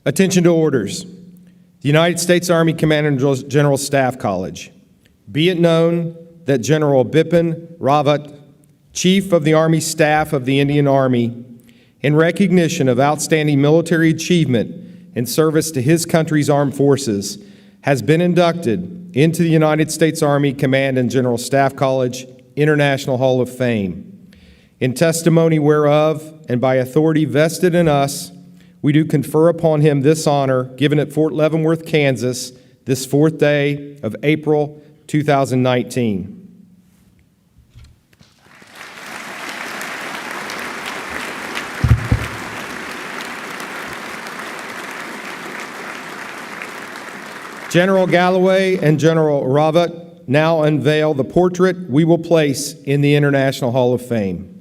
Attention to orders. The United States Army Command and General Staff College. Be it known that General Bipin Rawat, Chief of the Army Staff of the Indian Army, in recognition of outstanding military achievement in service to his country's armed forces, has been inducted into the United States Army Command and General Staff College International Hall of Fame. In testimony whereof, and by authority vested in us, we do confer upon him this honor, given at Fort Leavenworth, Kansas, this 4th day of April 2019. General Galloway and General Rawat now unveil the portrait we will place in the International Hall of Fame.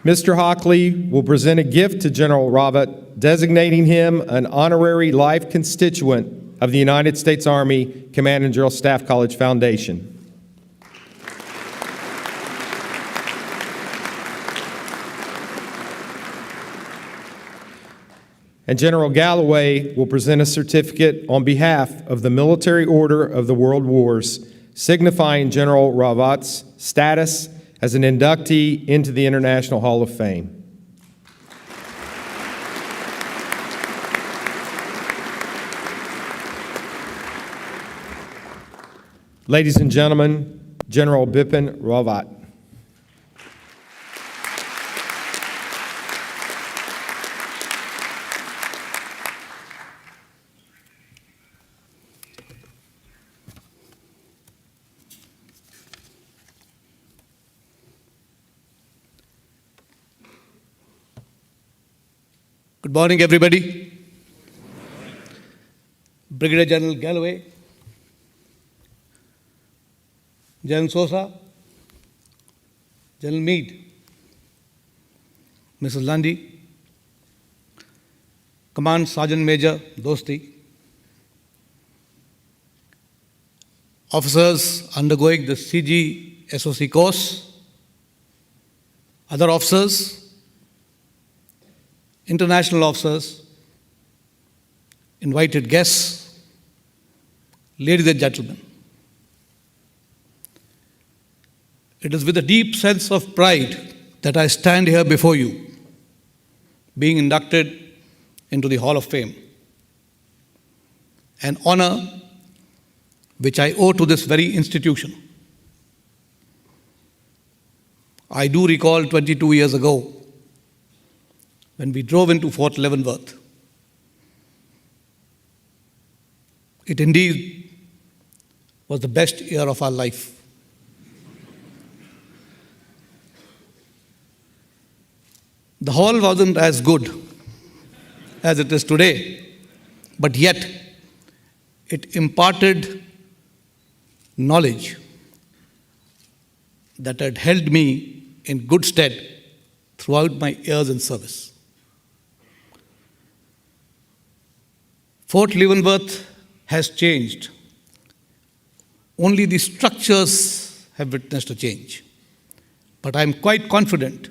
Mr. Hockley will present a gift to General Rawat, designating him an honorary life constituent of the United States Army Command and General Staff College Foundation. And General Galloway will present a certificate on behalf of the Military Order of the World Wars, signifying General Rawat's status as an inductee into the International Hall of Fame. Ladies and gentlemen, General Bipin Rawat. Good morning, everybody. Brigadier General Galloway, General Sosa, General Meade, Mrs. Lundy, Command Sergeant Major Dosti, officers undergoing the CG SOC course, other officers, international officers, invited guests, ladies and gentlemen. It is with a deep sense of pride that I stand here before you, being inducted into the Hall of Fame, an honor which I owe to this very institution. I do recall 22 years ago, when we drove into Fort Leavenworth. It indeed was the best year of our life. The hall wasn't as good as it is today, but yet it imparted knowledge that had held me in good stead throughout my years in service. Fort Leavenworth has changed. Only the structures have witnessed a change. But I am quite confident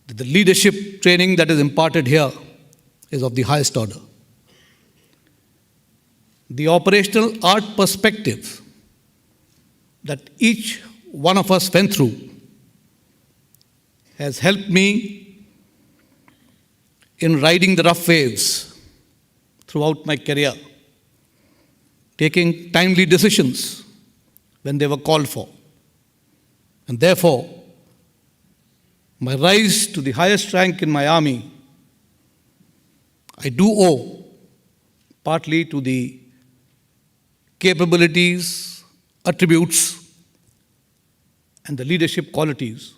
that the leadership training that is imparted here is of the highest order. The operational art perspective that each one of us went through has helped me in riding the rough waves throughout my career, taking timely decisions when they were called for. And therefore, my rise to the highest rank in my army, I do owe partly to the capabilities, attributes, and the leadership qualities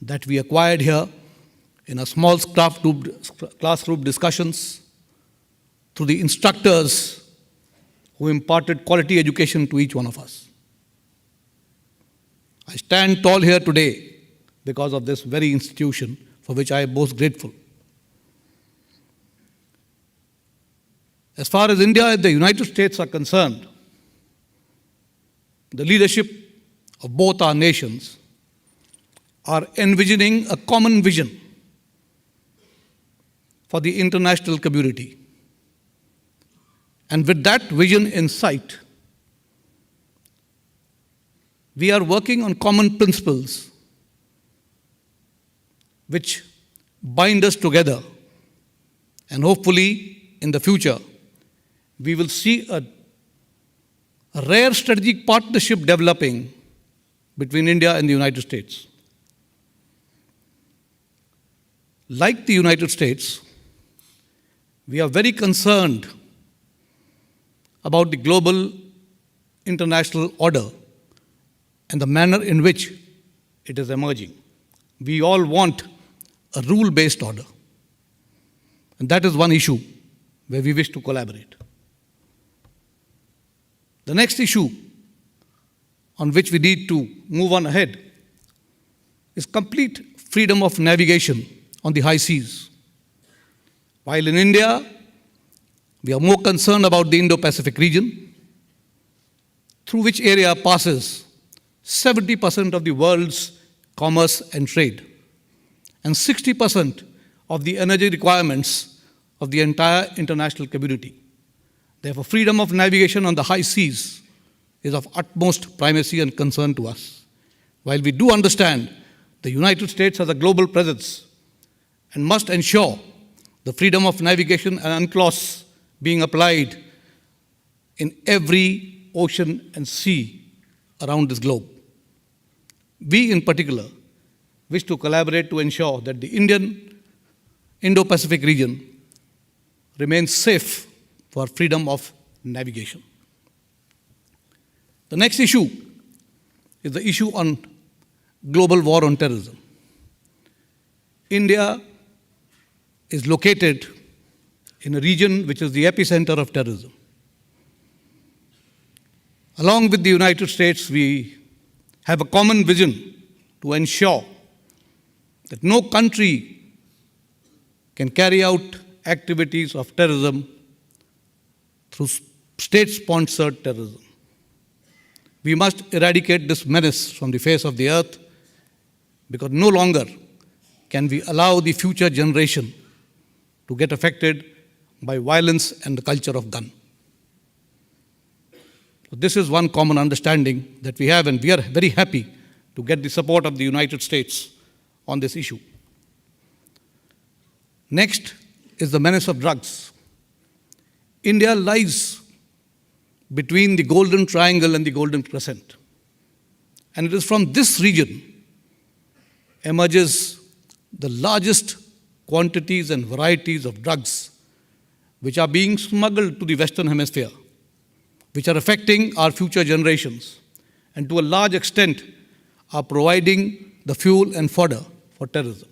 that we acquired here in a small classroom discussions, through the instructors who imparted quality education to each one of us. I stand tall here today because of this very institution for which I am most grateful. As far as India and the United States are concerned, the leadership of both our nations are envisioning a common vision for the international community. And with that vision in sight, we are working on common principles which bind us together. And hopefully, in the future, we will see a rare strategic partnership developing between India and the United States. Like the United States, we are very concerned about the global international order and the manner in which it is emerging. We all want a rule-based order. And that is one issue where we wish to collaborate. The next issue on which we need to move on ahead is complete freedom of navigation on the high seas. While in India, we are more concerned about the Indo-Pacific region, through which area passes 70% of the world's commerce and trade, and 60% of the energy requirements of the entire international community. Therefore, freedom of navigation on the high seas is of utmost primacy and concern to us. While we do understand the United States has a global presence and must ensure the freedom of navigation and UNCLOS being applied in every ocean and sea around this globe. We, in particular, wish to collaborate to ensure that the Indo-Pacific region remains safe for freedom of navigation. The next issue is the issue on global war on terrorism. India is located in a region which is the epicenter of terrorism. Along with the United States, we have a common vision to ensure that no country can carry out activities of terrorism through state-sponsored terrorism. We must eradicate this menace from the face of the earth, because no longer can we allow the future generation to get affected by violence and the culture of gun. So this is one common understanding that we have, and we are very happy to get the support of the United States on this issue. Next is the menace of drugs. India lies between the Golden Triangle and the Golden Crescent. And it is from this region emerges the largest quantities and varieties of drugs which are being smuggled to the Western Hemisphere, which are affecting our future generations, and to a large extent are providing the fuel and fodder for terrorism.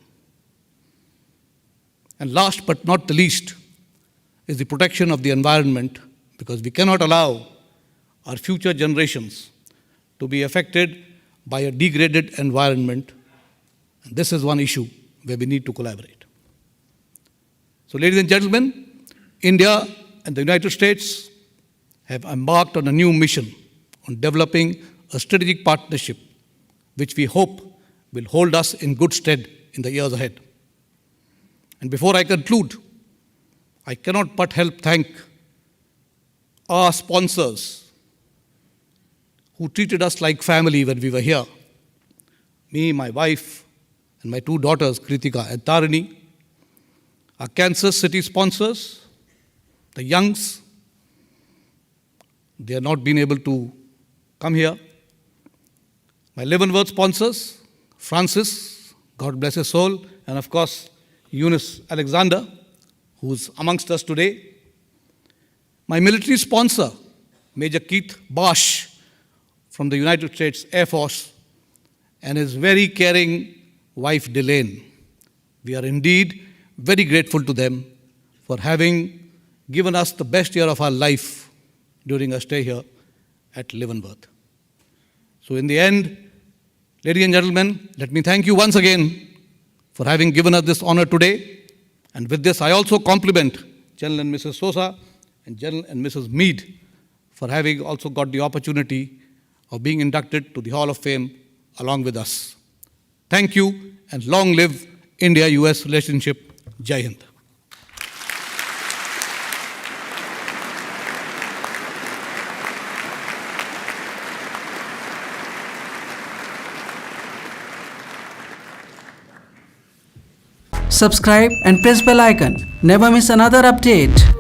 And last but not the least is the protection of the environment, because we cannot allow our future generations to be affected by a degraded environment. And this is one issue where we need to collaborate. So, ladies and gentlemen, India and the United States have embarked on a new mission on developing a strategic partnership which we hope will hold us in good stead in the years ahead. And before I conclude, I cannot but help thank our sponsors who treated us like family when we were here. Me, my wife, and my two daughters, Kritika and Tarini. Our Kansas City sponsors, the Youngs. They have not been able to come here. My Leavenworth sponsors, Francis, God bless his soul, and of course, Eunice Alexander, who's amongst us today. My military sponsor, Major Keith Bosch from the United States Air Force, and his very caring wife, Delane. We are indeed very grateful to them for having given us the best year of our life during our stay here at Leavenworth. So in the end, ladies and gentlemen, let me thank you once again for having given us this honor today. And with this, I also compliment General and Mrs. Sosa and General and Mrs. Meade for having also got the opportunity of being inducted to the Hall of Fame along with us. Thank you, and long live India-US relationship. Jai Hind. Subscribe and press bell icon. Never miss another update.